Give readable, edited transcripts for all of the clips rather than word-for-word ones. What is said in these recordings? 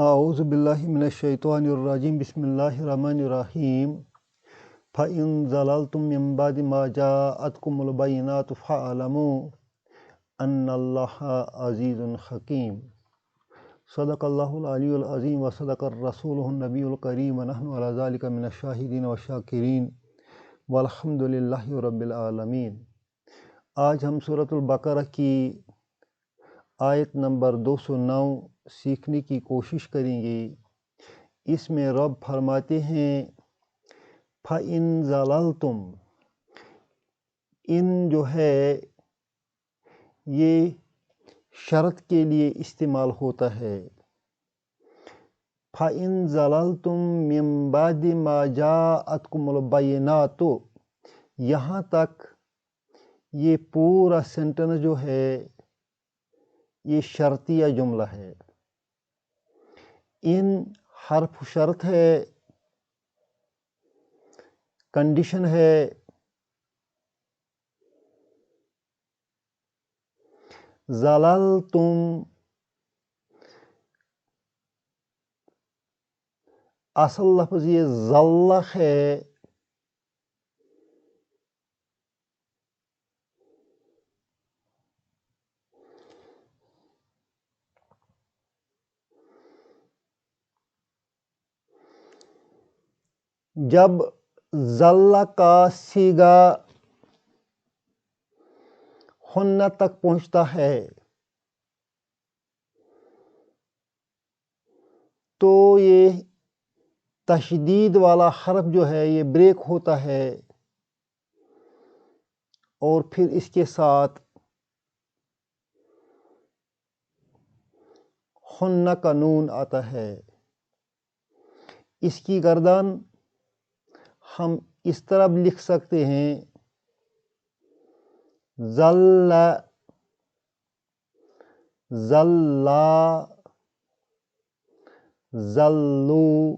اعوذ باللہ من الشیطان الرجیم بسم اللہ الرحمن الرحیم فَإِن ضَلَلْتُم مِّن بَعْدِ مَا جَاءَتْكُمُ الْبَيِّنَاتُ فَاعْلَمُوا أَنَّ اللَّهَ عَزِيزٌ حَكِيمٌ صدق اللہ العلی العظیم وصدق الرسول النبی الکریم ونحن علی ذلک من الشاہدین والشاکرین والحمد للہ رب العالمین۔ آج ہم سورۃ البقرہ کی آیت نمبر 209 سیکھنے کی کوشش کریں گے۔ اس میں رب فرماتے ہیں فَإِن ضَلَلْتُم، ان جو ہے یہ شرط کے لیے استعمال ہوتا ہے۔ فَإِن ضَلَلْتُم مِّن بَعْدِ مَا جَاءَتْكُمُ الْبَيِّنَاتُ، یہاں تک یہ پورا سینٹنس جو ہے یہ شرطیہ جملہ ہے۔ ان حرف شرط ہے، کنڈیشن ہے۔ ضللتم اصل لفظ یہ ضلع ہے، جب ضلع کا صیغہ ہن تک پہنچتا ہے تو یہ تشدید والا حرف جو ہے یہ بریک ہوتا ہے اور پھر اس کے ساتھ ہن کا نون آتا ہے۔ اس کی گردان ہم اس طرح بھی لکھ سکتے ہیں ظل، ظلا، ظلو،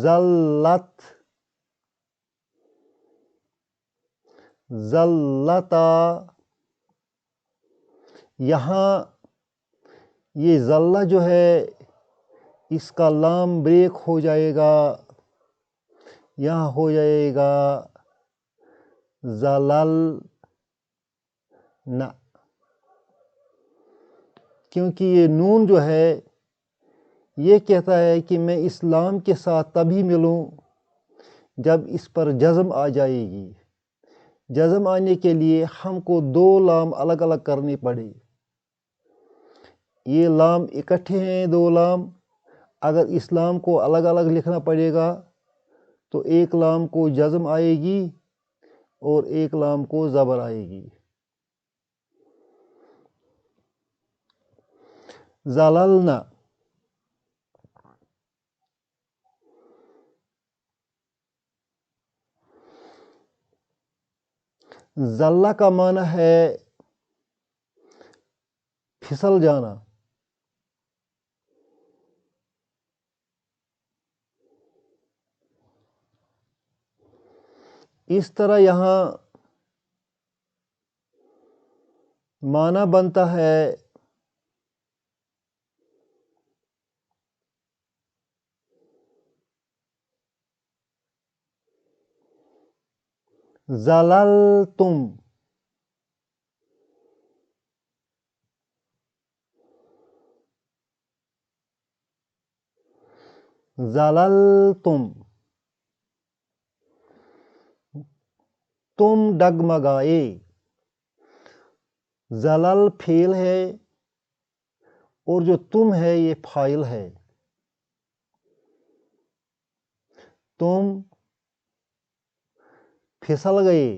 ظلت، ظلتا۔ یہاں یہ ظلہ جو ہے اس کا لام بریک ہو جائے گا، یہاں ہو جائے گا ظلل نہ، کیونکہ یہ نون جو ہے یہ کہتا ہے کہ میں اس لام کے ساتھ تبھی ملوں جب اس پر جزم آ جائے گی۔ جزم آنے کے لیے ہم کو دو لام الگ الگ کرنے پڑے۔ یہ لام اکٹھے ہیں دو لام، اگر اس لام کو الگ الگ لکھنا پڑے گا تو ایک لام کو جزم آئے گی اور ایک لام کو زبر آئے گی۔ ظللنا، ظلہ کا معنی ہے پھسل جانا۔ اس طرح یہاں معنی بنتا ہے ظللتم، ظللتم، تم ڈگمگائے۔ ظلل فعل ہے اور جو تم ہے یہ فاعل ہے۔ تم پھسل گئے۔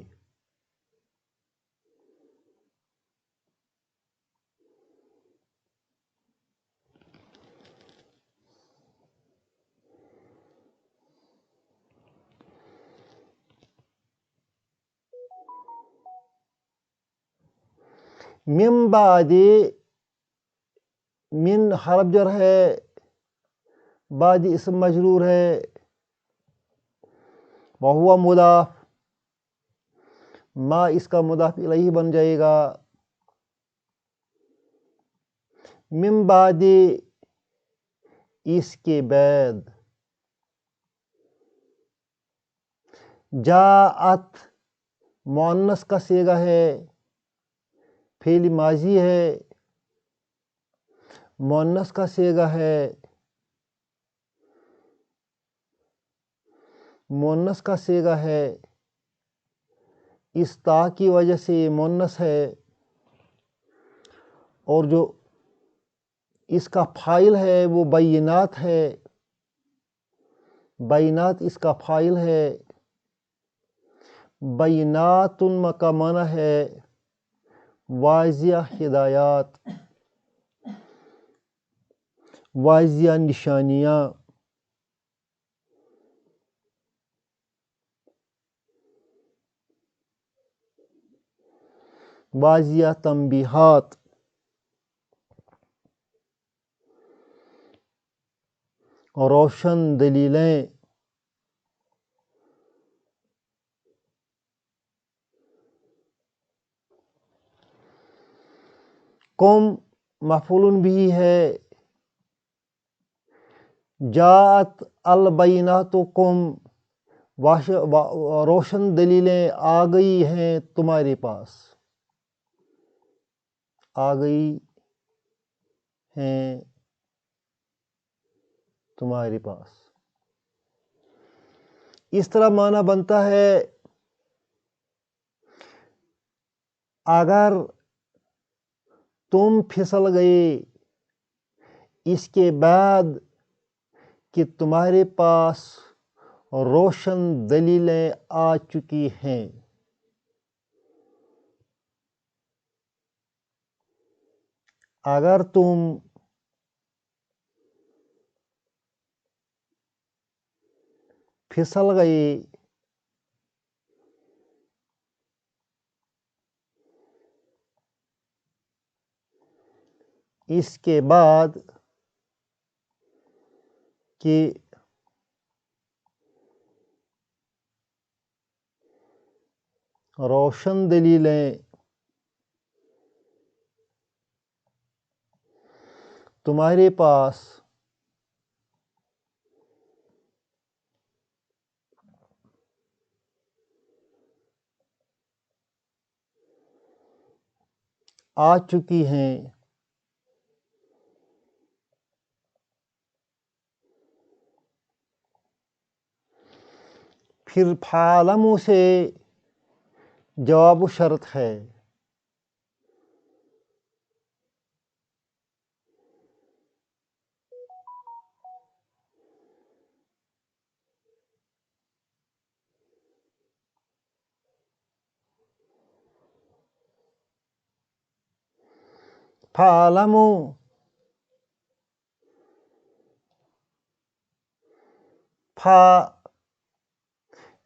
من بعد، من حرف جر ہے، بعد اسم مجرور ہے، وہو مضاف، ما اس کا مضاف الیہ بن جائے گا۔ من بعد اس کے بعد، جاءت مؤنث کا صیغہ ہے، فعل ماضی ہے، مؤنث کا صیغہ ہے، مؤنث کا صیغہ ہے، اس تا کی وجہ سے یہ مؤنث ہے، اور جو اس کا فاعل ہے وہ بینات ہے، بینات اس کا فاعل ہے، بینات کا معنی ہے واضح ہدایات، واضح نشانیاں، واضح تنبیہات، روشن دلیلیں، قم مفعول بھی ہے، جاءت البینات قم، روشن دلیلیں آ گئی ہیں تمہارے پاس، آ گئی ہیں تمہارے پاس۔ اس طرح معنی بنتا ہے اگر تم پھسل گئے اس کے بعد کہ تمہارے پاس روشن دلیلیں آ چکی ہیں، اگر تم پھسل گئے اس کے بعد کہ روشن دلیلیں تمہارے پاس آ چکی ہیں، پھر فَاعْلَمُوا سے جواب و شرط ہے، فَاعْلَمُوا فا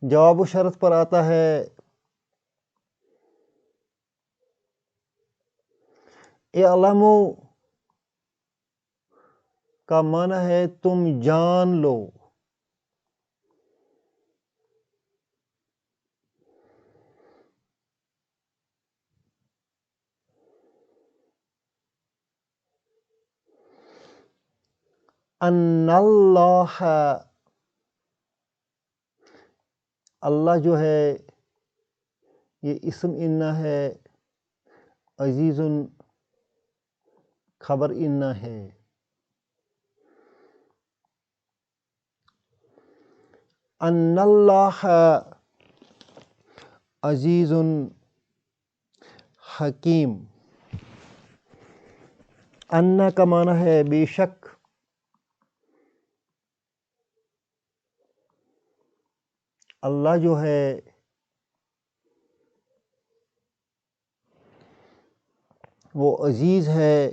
جواب و شرط پر آتا ہے، اعلموا کا معنی ہے تم جان لو، ان اللہ، اللہ جو ہے یہ اسم انہ ہے، عزیز خبر انہ ہے، ان اللہ عزیز حکیم، ان کا معنی ہے بے شک، اللہ جو ہے وہ عزیز ہے،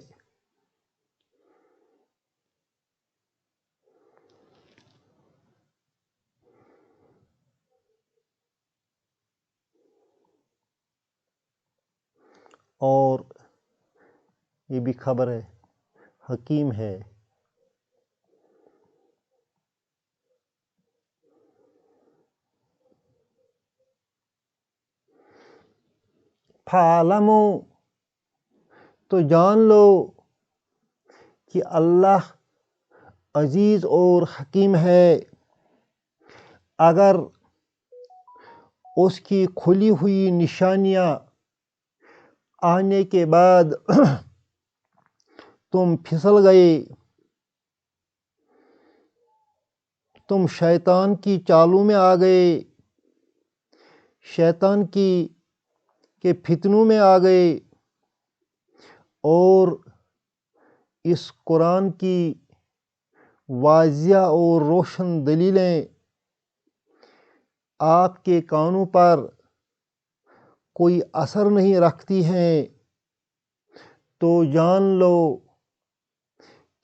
اور یہ بھی خبر ہے حکیم ہے۔ فَاعْلَمُوا تو جان لو، کہ اللہ عزیز اور حکیم ہے، اگر اس کی کھلی ہوئی نشانیاں آنے کے بعد تم پھسل گئے، تم شیطان کی چالوں میں آ گئے، شیطان کے فتنوں میں آ گئے، اور اس قرآن کی واضح اور روشن دلیلیں آپ کے کانوں پر کوئی اثر نہیں رکھتی ہیں، تو جان لو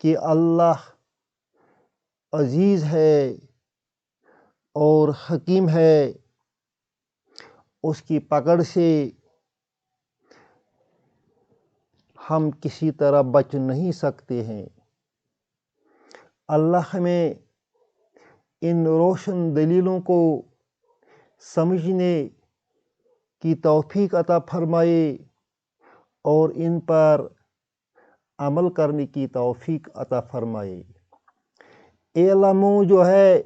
کہ اللہ عزیز ہے اور حکیم ہے، اس کی پکڑ سے ہم کسی طرح بچ نہیں سکتے ہیں۔ اللہ ہمیں ان روشن دلیلوں کو سمجھنے کی توفیق عطا فرمائے اور ان پر عمل کرنے کی توفیق عطا فرمائے۔ اعلموا جو ہے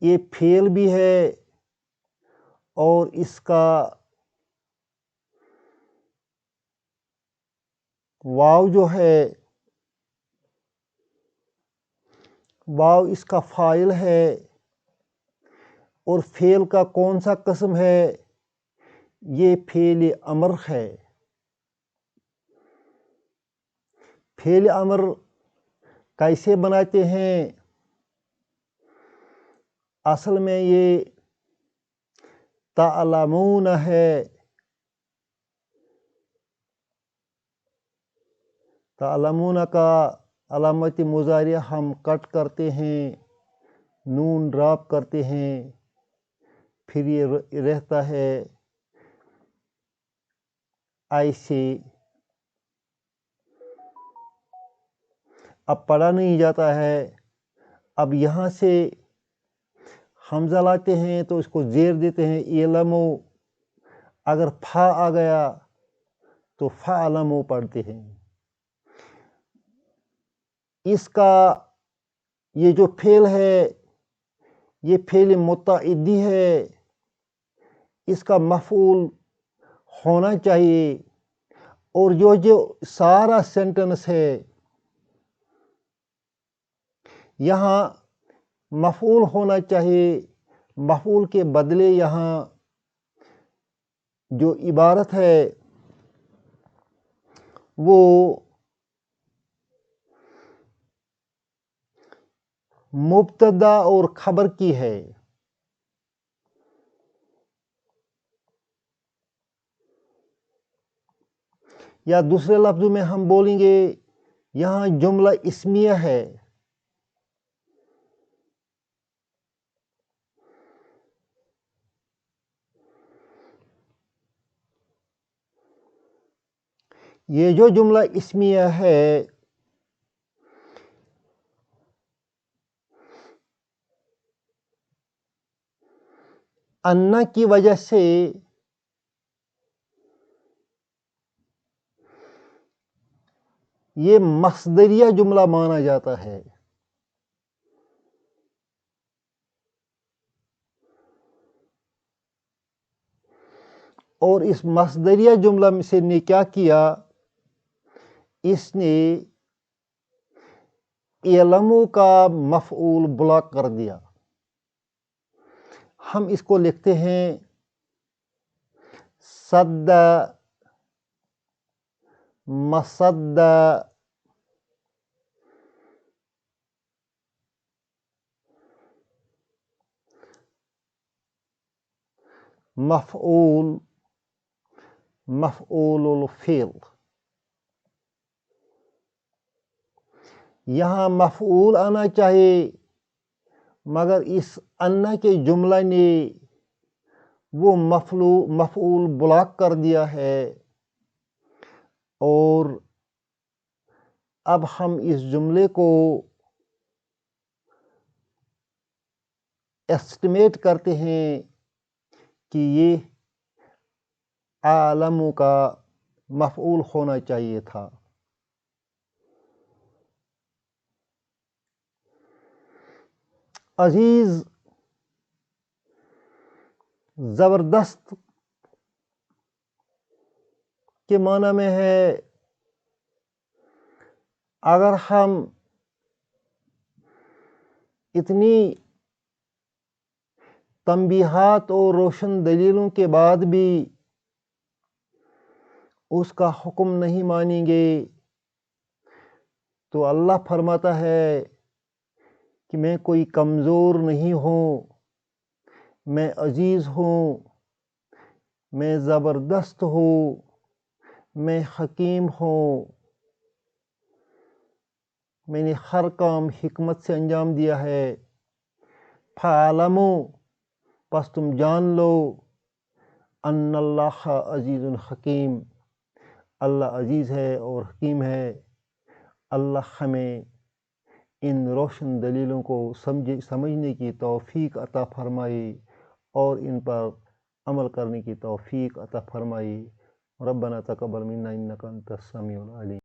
یہ فعل بھی ہے، اور اس کا واو جو ہے، واو اس کا فاعل ہے، اور فعل کا کون سا قسم ہے؟ یہ فعل امر ہے۔ فعل امر کیسے بناتے ہیں؟ اصل میں یہ تعلمون ہے، تعلمون کا علامت مضارع ہم کٹ کرتے ہیں، نون ڈراپ کرتے ہیں، پھر یہ رہتا ہے ایسے، اب پڑھا نہیں جاتا ہے۔ اب یہاں سے حمزہ لاتے ہیں تو اس کو زیر دیتے ہیں، اعلموا، اگر فا آ گیا تو فاعلموا پڑھتے ہیں۔ اس کا یہ جو فعل ہے یہ فعل متعدی ہے، اس کا مفعول ہونا چاہیے، اور جو سارا سینٹنس ہے یہاں مفعول ہونا چاہیے، مفعول کے بدلے یہاں جو عبارت ہے وہ مبتدا اور خبر کی ہے۔ یا دوسرے لفظوں میں ہم بولیں گے یہاں جملہ اسمیہ ہے، یہ جو جملہ اسمیہ ہے انا کی وجہ سے یہ مصدریہ جملہ مانا جاتا ہے، اور اس مصدریہ جملہ میں سے نے کیا کیا، اس نے اعلموا کا مفعول بلاک کر دیا۔ ہم اس کو لکھتے ہیں صد مصد مفعول مفعول الفعل۔ یہاں مفعول آنا چاہیے، مگر اس انا کے جملہ نے وہ مفعول بلاک کر دیا ہے، اور اب ہم اس جملے کو ایسٹیمیٹ کرتے ہیں کہ یہ اعلموا کا مفعول ہونا چاہیے تھا۔ عزیز زبردست کے معنی میں ہے اگر ہم اتنی تنبیہات اور روشن دلیلوں کے بعد بھی اس کا حکم نہیں مانیں گے تو اللہ فرماتا ہے کہ میں کوئی کمزور نہیں ہوں، میں عزیز ہوں، میں زبردست ہوں، میں حکیم ہوں، میں نے ہر کام حکمت سے انجام دیا ہے۔ فَاعْلَمُوا، پس تم جان لو، ان اللہ عزیز حکیم، اللہ عزیز ہے اور حکیم ہے۔ اللہ ہمیں ان روشن دلیلوں کو سمجھنے کی توفیق عطا فرمائے اور ان پر عمل کرنے کی توفیق عطا فرمائے۔ ربنا تقبل منا انک انت السمیع العلیم۔